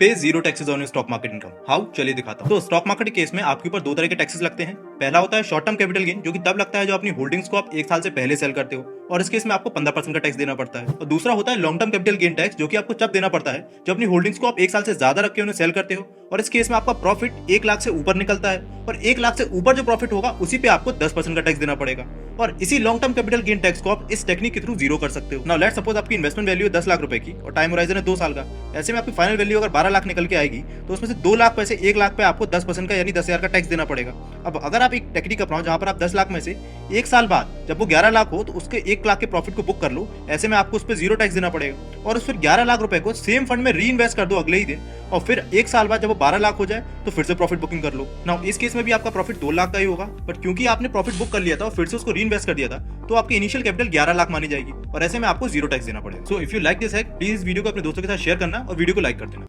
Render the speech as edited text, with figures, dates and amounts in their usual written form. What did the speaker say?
पे zero taxes on stock market income. How, चलिए दिखाता हूँ। तो स्टॉक मार्केट के केस में आपके ऊपर दो तरह के टैक्सेस लगते हैं। पहला होता है शॉर्ट टर्म कैपिटल गेन, जो कि तब लगता है जो अपनी होल्डिंग्स को आप एक साल से पहले सेल करते हो, और इस केस में आपको 15% का टैक्स देना पड़ता है। और दूसरा होता है long term capital gain tax, जो कि आपको तब देना पड़ता है जब अपनी होल्डिंग्स को आप एक साल से ज्यादा रख के उन्हें सेल करते हो, और इस केस में आपका प्रॉफिट 1 लाख से ऊपर निकलता है, और 1 लाख से ऊपर जो प्रॉफिट होगा उसी पे आपको 10% का टैक्स देना पड़ेगा। और इसी long term capital gain tax को आप इस टेक्निक के थ्रू जीरो कर सकते हो। नाउ लेट्स सपोज आपकी इन्वेस्टमेंट वैल्यू है 10 लाख रुपए की और टाइम होराइजन है 2 साल का। ऐसे में आपकी फाइनल वैल्यू अगर 12 लाख निकल के आएगी तो उसमें से 2 लाख पैसे 1 लाख पे आपको 10% का यानी 10,000 का टैक्स देना पड़ेगा। अब अगर आप एक टेक्निक अपनाओ जहां पर आप 10 लाख में से 1 साल बाद जब वो 11 लाख हो तो उसके 1 लाख के प्रॉफिट को बुक कर लो, ऐसे में आपको उस पर जीरो टैक्स देना पड़ेगा। और उस फिर 11 लाख रुपए को सेम फंड में री इन्वेस्ट कर दो अगले ही दिन, और फिर 1 साल बाद जब वो 12 लाख हो जाए तो फिर से प्रॉफिट बुकिंग कर लो। नाउ इस केस में भी आपका प्रॉफिट 2 लाख का ही होगा, बट क्योंकि आपने प्रॉफिट बुक कर लिया था और फिर से उसको री इन्वेस्ट कर दिया था, तो आपकी इनिशियल कैपिटल 11 लाख मानी जाएगी, और ऐसे में आपको जीरो टैक्स देना पड़ेगा। So if you like this hack, please इस वीडियो को अपने दोस्तों के साथ शेयर करना और वीडियो को लाइक कर देना।